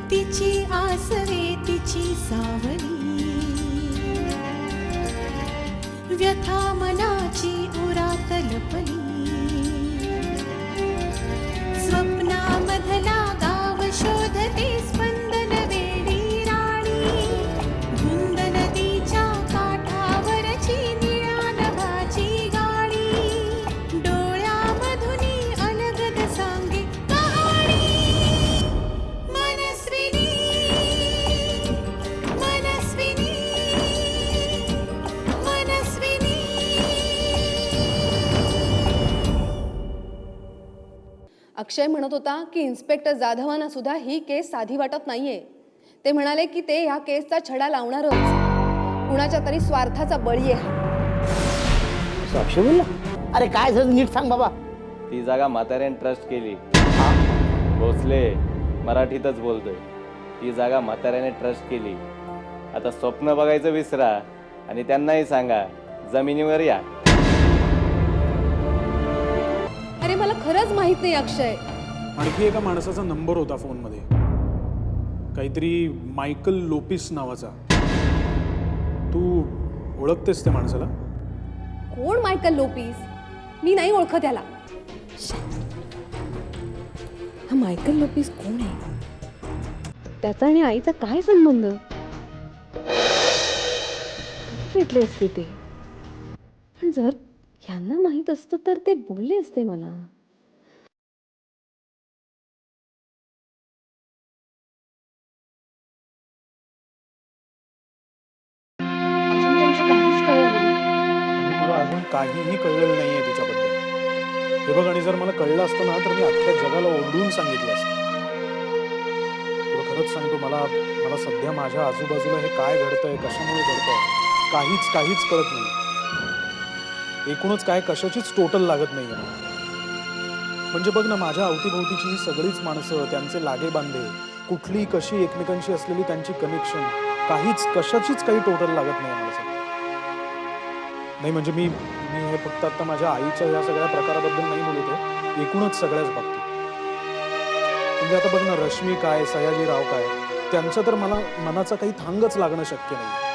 तिची आसवे तिची सावली, व्यथा मनाची उरात लपली, स्वप्नामधला गाव शोधते स्पंदन वेडी राणी, धुंद नदीच्या काठावरची निळ्या नभाची गाणी, डोळ्यामधुनी अलगद सांगे कहाणी. मनस्विनी मनस्विनी मनस्विनी. अक्षय म्हणत होता की इन्स्पेक्टर जाधवांना सुद्धा ही केस साधी वाटत नाहीये. ते म्हणाले की ते ह्या केसचा छडा लावणारच. कुणाच्या तरी स्वार्थाचा बळी आहे. अक्षय बोलला? अरे काय झालं नीट सांग बाबा. ती जागा म्हाताऱ्याने ट्रस्ट केली. भोसले मराठीतच बोलतोय. ती जागा म्हाताऱ्याने ट्रस्ट केली. आता स्वप्न बघायचं विसरा आणि त्यांनाही सांगा जमिनीवर या. अरे मला खरंच माहित नाही अक्षय. आणखी एका माणसाचा नंबर होता फोनमध्ये, काहीतरी मायकल लोपिस नावाचा. तू ओळखतेस त्या माणसाला? कोण मायकल लोपिस? मी नाही ओळखत त्याला. हा मायकल लोपिस कोण आहे? त्याचा आणि आईचा काय संबंध? भेटले असते ते. पण जर यांना माहित असतं तर ते बोलले असते मला. मला अजून काहीही कळलेलं नाहीये तिच्याबद्दल. हे बघ, आणि जर मला कळलं असतं ना तर मी अख्ख्या जगाला ओरडून सांगितलं असतं. तुला खरंच सांगतो, मला सध्या माझ्या आजूबाजूला हे काय घडतंय, कशामुळे घडतंय, काहीच कळत नाही. एकूणच काय कशाचीच टोटल लागत नाहीये. म्हणजे बघ ना, माझ्या अवतीभोवतीची ही सगळीच माणसं, त्यांचे लागे बांधे, कुठली कशी एकमेकांशी असलेली त्यांची कनेक्शन, कशाचीच काही टोटल लागत नाही मला. नाही म्हणजे मी हे फक्त आता माझ्या आईच्या या सगळ्या प्रकाराबद्दल नाही बोलत आहे, एकूणच सगळ्याच बाबतीत. म्हणजे आता बघ ना, रश्मी काय, सयाजीराव काय, त्यांचं तर मला मनाचा काही थांगच लागणं शक्य नाही.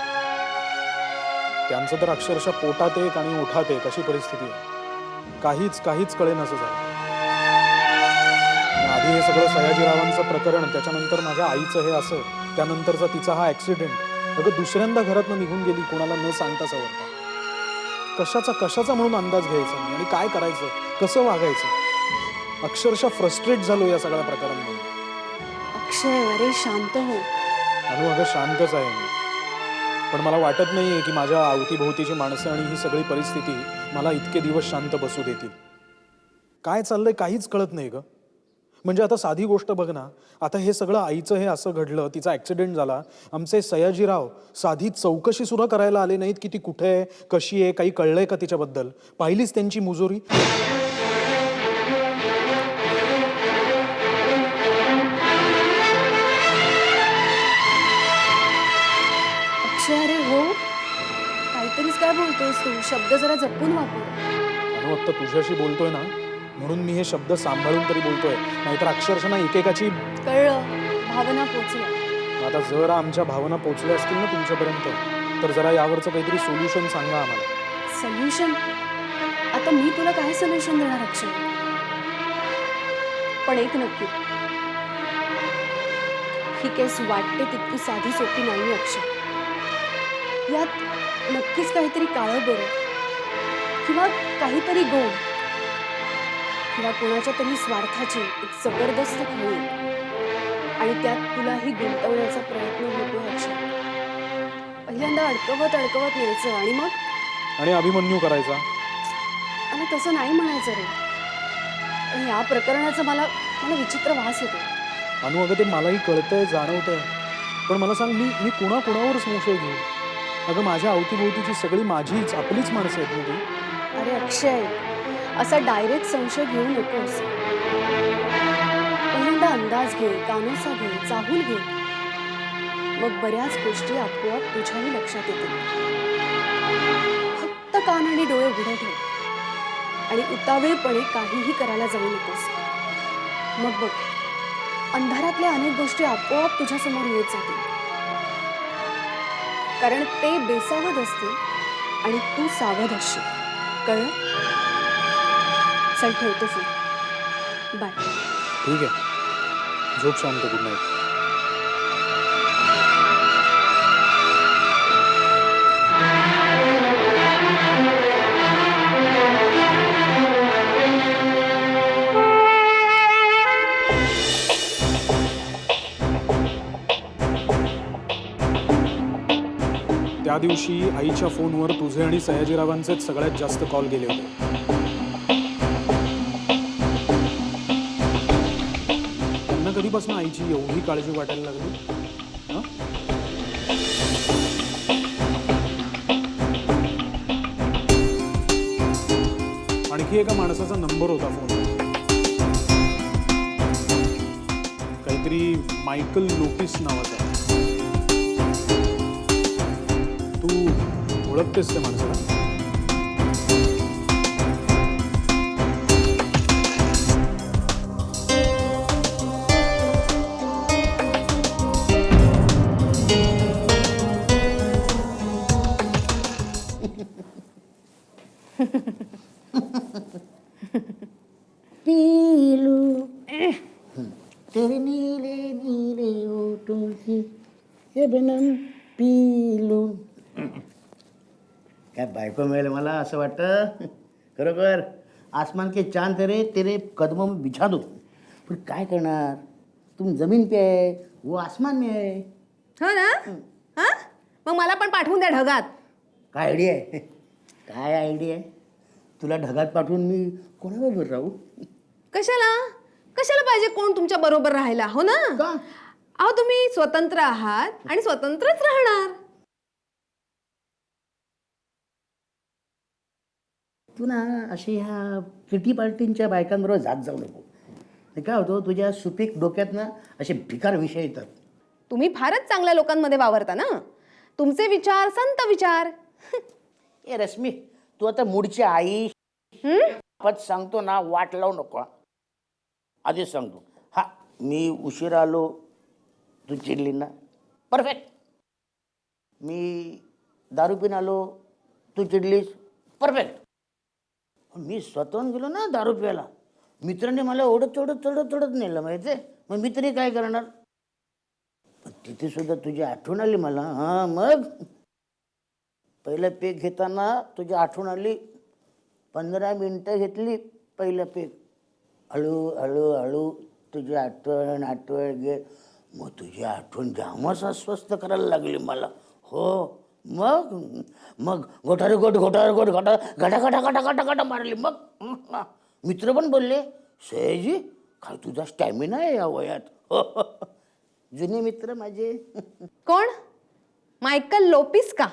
त्यांचं तर अक्षरशः पोटात एक आणि ओठात एक अशी परिस्थिती आहे. काहीच कळेन असं झालं. आधी हे सगळं सयाजीरावांचं प्रकरण, त्याच्यानंतर माझ्या आईचं हे असं, त्यानंतरचा तिचा हा ऍक्सिडेंट. अगं दुसऱ्यांदा घरातनं निघून गेली कोणाला न सांगता सवरता. कशाचा म्हणून अंदाज घ्यायचा नाही आणि काय करायचं, कसं वागायचं. अक्षरशः फ्रस्ट्रेट झालो या सगळ्या प्रकारांमध्ये. अक्षय अरे शांत हो. अगं शांतच आहे मी, पण मला वाटत नाहीये की माझ्या अवतीभोवतीची माणसं आणि ही सगळी परिस्थिती मला इतके दिवस शांत बसू देतील. काय चाललंय काहीच कळत नाही ग. म्हणजे आता साधी गोष्ट बघ ना, आता हे सगळं आईचं हे असं घडलं, तिचा ऍक्सिडेंट झाला, आमचे सयाजीराव साधी चौकशी सुद्धा करायला आले नाहीत की ती कुठे आहे, कशी आहे, काही कळलंय का तिच्याबद्दल. पाहिलीच त्यांची मुजोरी. अक्षय अरे हो, काहीतरीच काय बोलतोयस तू. शब्द जरा जपून वापर. आणि आता तुझ्याशी बोलतोय ना म्हणून मी हे शब्द सांभाळून तरी बोलतोय, नाहीतर अक्षरशः ना एकेकाची. कळलं, भावना पोचल्या. आता जर आमच्या भावना पोचल्या असतील ना तुमच्यापर्यंत तर जरा यावरचं काहीतरी सोल्युशन सांगा आम्हाला. सोल्युशन? आता मी तुला काय सोल्युशन देणार अक्षय? पण एक नक्की, ही केस वाटते तितकी साधी सोपी नाही अक्षय. यात नक्कीच काहीतरी काळं बरं किंवा काहीतरी गोड. किंवा कोणाच्या तरी स्वार्थाची एक जबरदस्त खोळी आणि त्यात तुलाही गुंतवण्याचा प्रयत्न होतो अक्षय. पहिल्यांदा अडकवत न्यायचं आणि अभिमन्यू करायचा. आणि तसं नाही म्हणायचं रे. पण या प्रकरणाचा मला विचित्र वास येतो. अनु अगं ते मलाही कळतंय जाणवतंय, पण मला सांग मी कुणावर संशय घेऊ? अगं माझ्या अवतीभोवतीची सगळी माझीच आपलीच माणसं आहेत ना ती. अरे अक्षय, असा डायरेक्ट संशय घेऊ नकोस. पहिल्यांदा अंदाज घे, कानोसा घे, चाहूल घे. मग बऱ्याच गोष्टी आपोआप तुझ्याही लक्षात येतील. फक्त कान आणि डोळे उघडे ठेव आणि उतावीळपणे काहीही करायला जाऊ नकोस. मग बघ, अंधारातल्या अनेक गोष्टी आपोआप तुझ्या समोर येत जातील. कारण ते बेसावध असतील आणि तू सावध असशील. कळलं? चल ठेवतो फोन. बाय. ठीक आहे, झोप शांत. Good night. त्या दिवशी आईच्या फोनवर तुझे आणि सयाजीरावांचेच सगळ्यात जास्त कॉल गेले होते. त्यांना कधीपासून आईची एवढी काळजी वाटायला लागली? हं? आणखी एका माणसाचा नंबर होता फोनवर, काहीतरी मायकल लोपिस नावाचा. तू ओळखतेस त्या माणसाला? पीलू तेरे नीले नीले ओठों की ये बनम पीलू. काय बायको मिळेल मला असं वाटतं. खरोखर आसमान के चांद तेरे कदमों में बिछा दो. पण काय करणार, तुम जमीन पे आहे वो आसमान में आहे. हो ना? हा, मग मला पण पाठवून द्या ढगात. काय आयडिया आहे? काय आयडिया आहे? तुला ढगात पाठवून मी कोणाबरोबर राहू? कशाला पाहिजे कोण तुमच्या बरोबर राहायला? हो ना? का? अहो, तुम्ही स्वतंत्र आहात आणि स्वतंत्रच राहणार. तू ना अशी ह्या किटी पार्टींच्या बायकांबरोबर जात जाऊ नको. ते काय होतं, तुझ्या सुपीक डोक्यात ना असे भिकार विषय येतात. तुम्ही फारच चांगल्या लोकांमध्ये वावरता ना. तुमचे विचार संत विचार. ए रश्मी, तू आता मूडची आई. पत सांगतो ना, वाट लावू नको. आधीच सांगतो. हा, मी उशीर आलो, तू चिडली ना, परफेक्ट. मी दारू पिऊन आलो, तू चिडलीस, परफेक्ट. मी स्वतःहून गेलो ना दारू प्यायला, मित्राने मला ओढत नेलं माहिती आहे. मग मी तरी काय करणार. पण तिथे सुद्धा तुझी आठवण आली मला. हां, मग पहिलं पेक घेताना तुझी आठवण आली. 15 मिनटं घेतली पहिलं पेक. हळू तुझी आठवण घे. मग तुझी आठवण जामच अस्वस्थ करायला लागली मला. हो, मग गोटारे गोट घटा मारली. मग मित्र पण बोलले, सयाजी काय तुझा स्टॅमिना आहे या वयात. हो, जुने मित्र माझे. कोण? मायकल लोपिस का?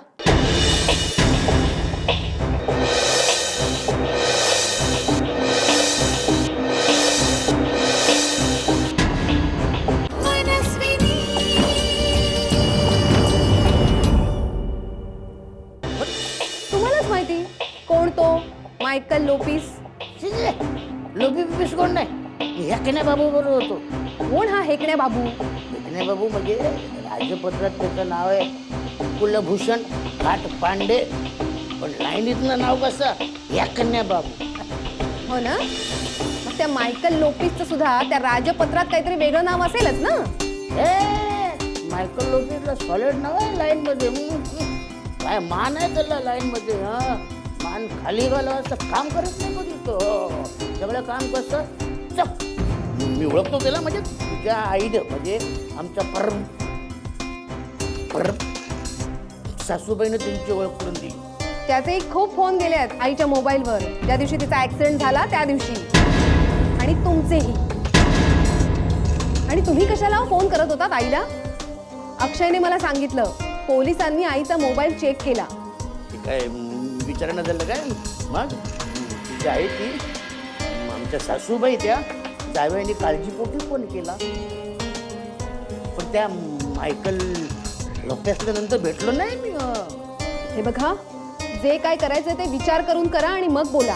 तुम्हालाच माहिती कोण तो मायकल लोपिस? लोपिस कोण नाही, हेकण्या बाबू बरोबर होतो. कोण हा हेकण्या बाबू? हेकण्या बाबू म्हणजे राजपत्रात त्याचं नाव आहे कुलभूषण घाट पांडे, पण लाईनीतलं नाव कसं, हेकण्या बाबू. हो ना? मग त्या मायकल लोपिसचं सुद्धा त्या राजपत्रात काहीतरी वेगळं नाव असेलच ना? मायकल लोपिसला सॉलिड नाव आहे लाईन मध्ये. काय मान आहे त्याला लाईन मध्ये. हा, मान खाली घालावं असं काम करत नाही कधी तो. सगळं काम कसं चक. मी ओळखतो त्याला, म्हणजे तुझ्या आईनं, म्हणजे आमच्या पर सासूबाईनं त्यांची ओळख करून दिली. त्याचे खूप फोन गेले आहेत आईच्या मोबाईलवर, ज्या दिवशी तिचा ऍक्सिडेंट झाला त्या दिवशी, आणि तुमचेही. आणि तुम्ही कशाला फोन करत होतात आईला? अक्षयने मला सांगितलं पोलिसांनी आईचा मोबाईल चेक केला. ते काय विचारणं झालं काय? मग तुझी आई ती आमच्या सासूबाई त्या जावयाने काळजीपोटी फोन केला. पण त्या मायकल लॉपेसनंतर भेटलो नाही मी. हे बघा, जे काय करायचं ते विचार करून करा आणि मग बोला.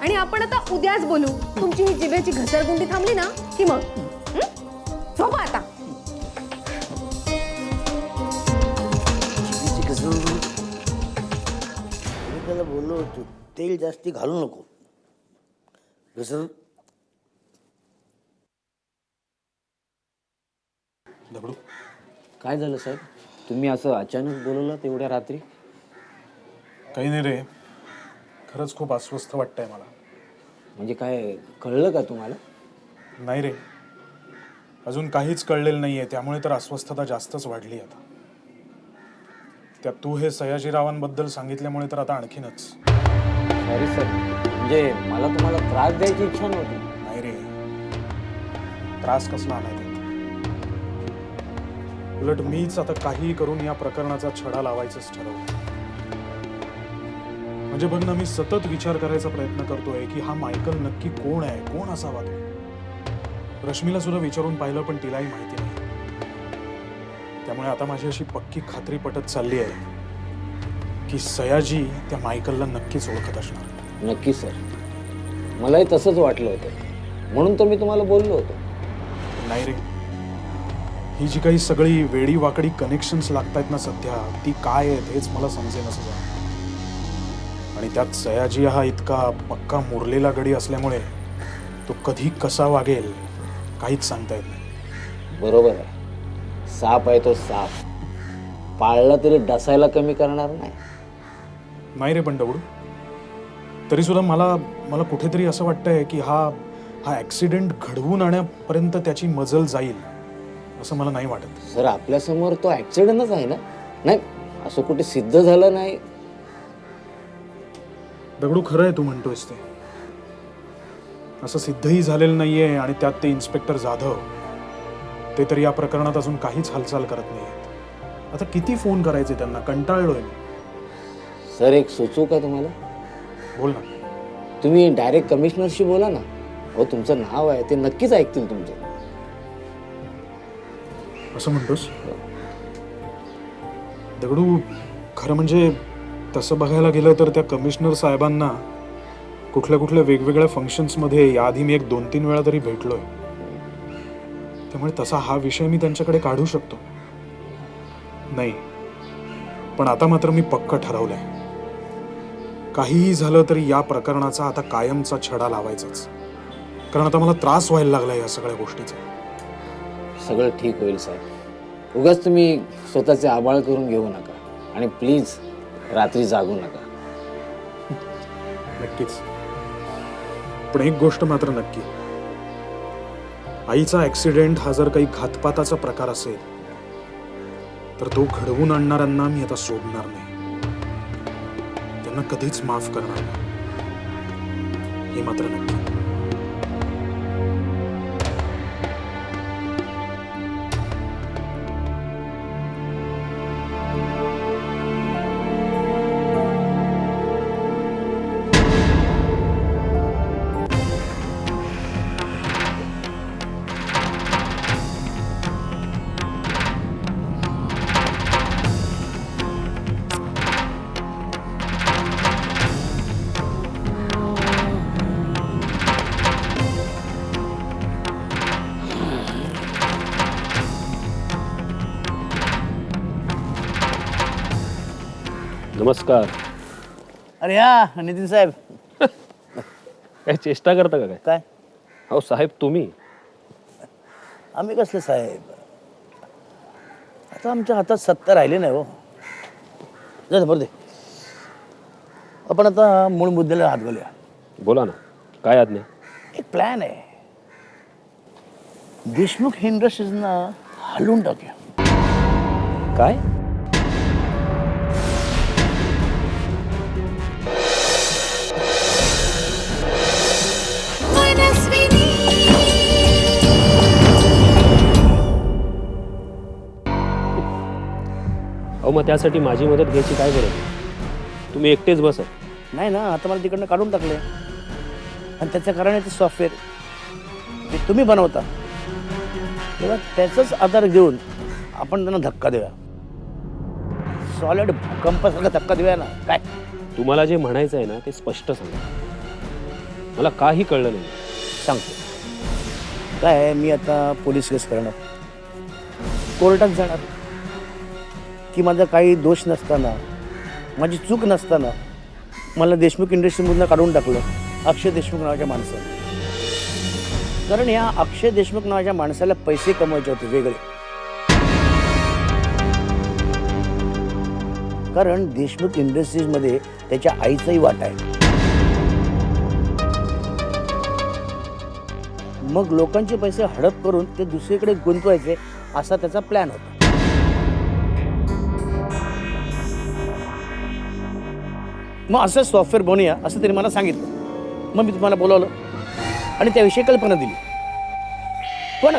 आणि आपण आता उद्याच बोलू. तुमची ही जिभेची घसरगुंडी थांबली ना की मग झोपा आता. मी त्याला बोललो होतो तेल जास्ती घालू नको. घसर. दगडू, काय झालं साहेब? तुम्ही असं अचानक बोलवलं तेवढ्या रात्री? काही नाही रे, खरंच खूप अस्वस्थ वाटतंय मला. म्हणजे काय कळलं का तुम्हाला? नाही रे, अजून काहीच कळलेलं नाहीये, त्यामुळे तर अस्वस्थता जास्तच वाढली आता. त्यात तू हे सयाजीरावांबद्दल सांगितल्यामुळे तर आता आणखीनच. सॉरी सर, म्हणजे मला तुम्हाला त्रास द्यायची इच्छा नव्हती. नाही रे, त्रास कसला आलाय त्यात? उलट मीच आता काहीही करून या प्रकरणाचा छडा लावायचंच ठरवलं. म्हणजे बघ ना, मी सतत विचार करायचा प्रयत्न करतोय की हा मायकल नक्की कोण आहे, कोण असावा तो. रश्मीला सुद्धा विचारून पाहिलं पण तिलाही माहिती नाही. त्यामुळे आता माझी अशी पक्की खात्री पटत चालली आहे की सयाजी त्या मायकलला नक्कीच ओळखत असणार. नक्की सर, मलाही तसंच वाटलं होतं, म्हणून तर मी तुम्हाला बोललो होतो. नाही रे, ही जी काही सगळी वेडी वाकडी कनेक्शन्स लागतायत ना सध्या, ती काय आहेत हेच मला समजेना सुद्धा. आणि त्यात सयाजी हा इतका पक्का मुरलेला गडी असल्यामुळे तो कधी कसा वागेल काहीच सांगता येत नाही. बरोबर आहे, साप आहे तो साप, पाळला तरी डसायला कमी करणार नाही. नाही रे पण दगडू, तरी सुद्धा मला कुठेतरी असं वाटतंय की हा ऍक्सिडेंट घडवून आणण्यापर्यंत त्याची मजल जाईल असं मला नाही वाटत. सर, आपल्यासमोर तो ऍक्सिडेंटच आहे ना. नाही, असं कुठे सिद्ध झालं नाही. दगडू, खरं आहे तू म्हणतोयस ते. असं सिद्धही झालेलं नाहीये, आणि त्यात ते इन्स्पेक्टर जाधव, ते तर या प्रकरणात अजून काहीच हालचाल करत नाहीयेत. आता किती फोन करायचे त्यांना, कंटाळलोय मी. सर, एक सुचवू का तुम्हाला? बोल ना. तुम्ही डायरेक्ट कमिशनरशी बोला ना. हो, तुमचं नाव आहे, ते नक्कीच ऐकतील तुमचं. असं म्हणतोस दगडू? खरं म्हणजे तसं बघायला गेलं तर त्या कमिशनर साहेबांना कुठल्या वेगवेगळ्या फंक्शन्समध्ये याआधी मी 1-2-3 वेळा तरी भेटलोय. त्यामुळे तसा हा विषय मी त्यांच्याकडे काढू शकतो. नाही, पण आता मात्र मी पक्क ठरवलंय, काहीही झालं तरी या प्रकरणाचा आता कायमचा छडा लावायचाच. कारण आता मला त्रास व्हायला लागला या सगळ्या गोष्टीचा. सगळं ठीक होईल साहेब. उगाच तुम्ही स्वतःचे आबाळ करून घेऊ नका, आणि प्लीज रात्री जागू नका. नक्कीच. पण एक गोष्ट मात्र नक्की, आईचा ऍक्सिडेंट हा जर काही घातपाताचा प्रकार असेल तर तो घडवून आणणाऱ्यांना मी आता सोडणार नाही. त्यांना कधीच माफ करणार नाही, हे मात्र नक्की. नमस्कार. अरे हा नितीन साहेब. काय चेष्टा करता का काय? काय हो साहेब, तुम्ही आम्ही कसले साहेब? आता आमच्या हातात सत्ता राहिली नाही हो. जाऊ दे, आपण आता मूळ मुद्द्याला हात घालूया. बोला ना. काय आज्ञा? एक प्लॅन आहे. देशमुख इंडस्ट्रीजना हलवून टाकूया. काय? मनस्विनी अहो मग त्यासाठी माझी मदत घ्यायची काय गरज आहे? तुम्ही एकटेच बसा. नाही ना, आता मला तिकडनं काढून टाकले आणि त्याचं कारण आहे ते सॉफ्टवेअर ते तुम्ही बनवता. तेव्हा त्याचाच आधार घेऊन आपण त्यांना धक्का देऊया. सॉलिड भूकंपासारखा धक्का देऊया ना. काय तुम्हाला जे म्हणायचं आहे ना ते स्पष्ट सांगा. मला काही कळलं नाही. सांगतो. काय आहे, मी आता पोलीस केस करणार, कोर्टात जाणार की माझा काही दोष नसताना, माझी चूक नसताना मला देशमुख इंडस्ट्रीमधून काढून टाकलं अक्षय देशमुख नावाच्या माणसाने. कारण या अक्षय देशमुख नावाच्या माणसाला पैसे कमवायचे होते वेगळे. कारण देशमुख इंडस्ट्रीजमध्ये त्याच्या आईचाही वाटा आहे. मग लोकांचे पैसे हडप करून ते दुसरीकडे गुंतवायचे असा त्याचा प्लॅन होता. मग असं सॉफ्टवेअर बनवूया असं त्यांनी मला सांगितलं. मग मी तुम्हाला बोलावलं आणि त्याविषयी कल्पना दिली. पण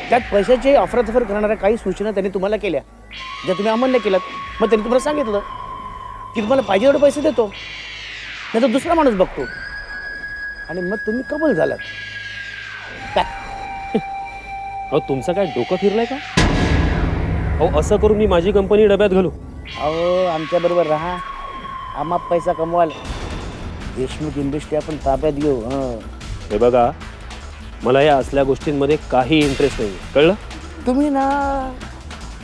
त्यात पैशाची अफरातफर करणाऱ्या काही सूचना त्यांनी तुम्हाला केल्या ज्या तुम्ही अमान्य केल्यात. मग त्यांनी तुम्हाला सांगितलं की तुम्हाला पाहिजे एवढे पैसे देतो, नाही तर दुसरा माणूस बघतो. आणि मग तुम्ही कबूल झालात. काय अहो तुमचं काय डोकं फिरलंय का? अहो असं करून मी माझी कंपनी डब्यात घालू? अहो आमच्याबरोबर राहा, आम्हा पैसा कमवाल. देशमुख इंडस्ट्री आपण ताब्यात घेऊ. हे बघा, मला या असल्या गोष्टींमध्ये काही इंटरेस्ट नाही. कळलं? तुम्ही ना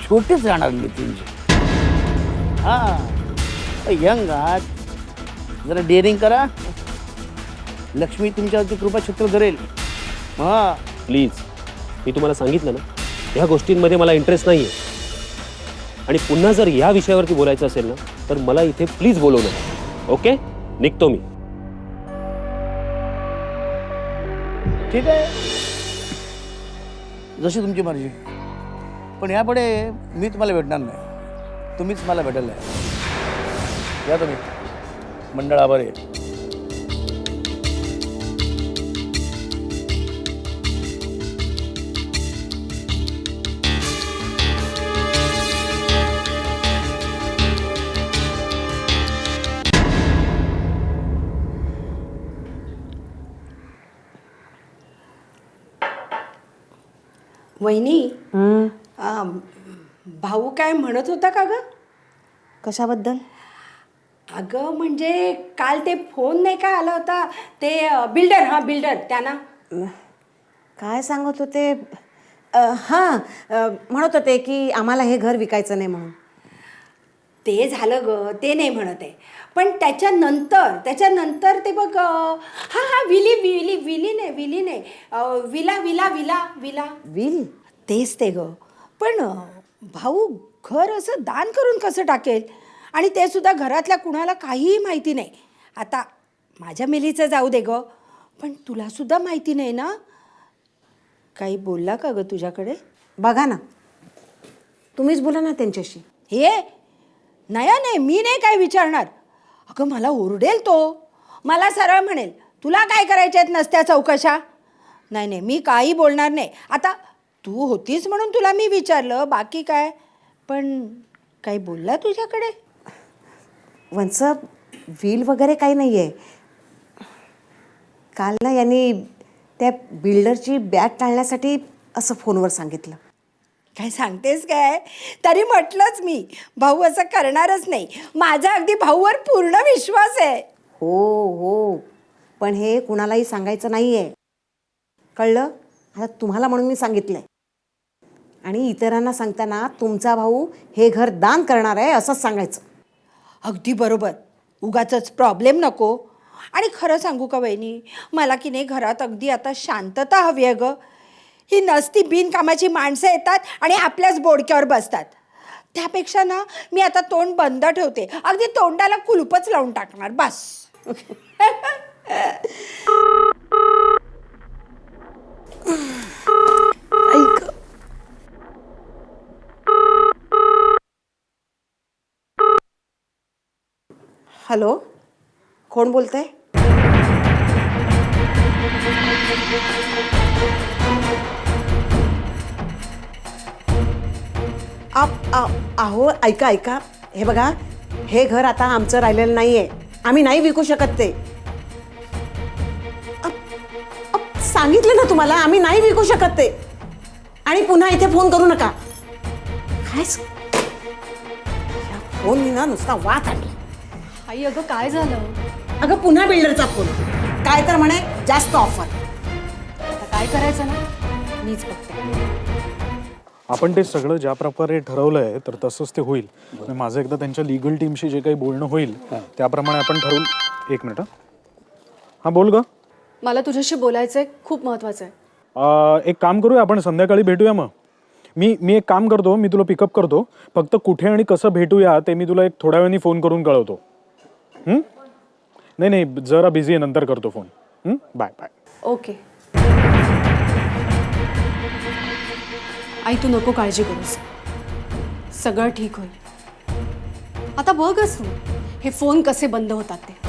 छोटेच राहणार नितीनजी. हां, यंग आहात, जरा डेअरिंग करा. लक्ष्मी तुमच्यावरती कृपा छत्र धरेल. हां प्लीज, मी तुम्हाला सांगितलं ना ह्या गोष्टींमध्ये मला इंटरेस्ट नाही आहे. आणि पुन्हा जर या विषयावरती बोलायचं असेल ना तर मला इथे प्लीज बोलवू नका. ओके, निघतो मी. ठीक आहे, जशी तुमची मर्जी. पण यापुढे मी तुम्हाला भेटणार नाही, तुम्हीच मला भेटायला आहे. या तुम्ही मंडळावर आहे. वहिनी भाऊ काय म्हणत होता का ग? कशाबद्दल? अगं म्हणजे काल ते फोन नाही का आला होता ते बिल्डर, हां बिल्डर त्यांना काय सांगत होते? हां, म्हणत होते की आम्हाला हे घर विकायचं नाही म्हणून. ते झालं ग, ते नाही म्हणत आहे. पण त्याच्यानंतर ते बघ, हां हां विली नाही विला विल? तेच ते ग. पण भाऊ घर असं दान करून कसं टाकेल? आणि ते सुद्धा घरातल्या कुणाला काहीही माहिती नाही. आता माझ्या मिलीचं जाऊ दे ग, पण तुला सुद्धा माहिती नाही ना. काही बोलला का ग तुझ्याकडे? बघा ना, तुम्हीच बोला ना त्यांच्याशी. हे नाही, मी नाही काय विचारणार. अगं मला ओरडेल तो. मला सरळ म्हणेल तुला काय करायच्या आहेत नसत्या चौकशा. नाही, मी काही बोलणार नाही. आता तू होतीस म्हणून तुला मी विचारलं, बाकी काय. पण काही बोलला तुझ्याकडे? वंच व्हील वगैरे काही नाही आहे. काल ना यांनी त्या बिल्डरची बॅट टाळण्यासाठी असं फोनवर सांगितलं. काय सांगतेस काय? तरी म्हटलंच मी भाऊ असं करणारच नाही. माझा अगदी भाऊवर पूर्ण विश्वास आहे. हो, पण हे कुणालाही सांगायचं नाही आहे, कळलं? आता तुम्हाला म्हणून मी सांगितलं आहे. आणि इतरांना सांगताना तुमचा भाऊ हे घर दान करणार आहे असंच सांगायचं. अगदी बरोबर. उगाचच प्रॉब्लेम नको. आणि खरं सांगू का वहिनी, मला की नाही घरात अगदी आता शांतता हवी आहे ग. ही नसती बिनकामाची माणसं येतात आणि आपल्याच बोडक्यावर बसतात. त्यापेक्षा ना मी आता तोंड बंद ठेवते. अगदी तोंडाला कुलूपच लावून टाकणार बस. ऐक. हॅलो, कोण बोलतंय? अहो ऐका ऐका, हे बघा, हे घर आता आमचं राहिलेलं नाहीये. आम्ही नाही विकू शकत ते. सांगितलं ना तुम्हाला, आम्ही नाही विकू शकत ते. आणि पुन्हा इथे फोन करू नका. काय फोन ना नुसता वाद आणला. आई अगं काय झालं? अगं पुन्हा बिल्डरचा फोन. काय तर म्हणे जास्त ऑफर. आता काय करायचं ना, मीच बघते. आपण ते सगळं ज्या प्रकारे ठरवलंय तर तसंच ते होईल. माझं एकदा त्यांच्या लिगल टीमशी जे काही बोलणं होईल त्याप्रमाणे आपण ठरवून. एक मिनिट. हां बोल ग. मला तुझ्याशी बोलायचंय, खूप महत्वाचं आहे. एक काम करूया, आपण संध्याकाळी भेटूया मग. मी एक काम करतो, मी तुला पिकअप करतो. फक्त कुठे आणि कसं भेटूया ते मी तुला एक थोड्या वेळाने फोन करून कळवतो. नाही जरा बिझी आहे, नंतर करतो फोन. Bye bye. ओके. आई तू नको काळजी करूस, सगळं ठीक होईल. आता बघच तू हे फोन कसे बंद होतात ते.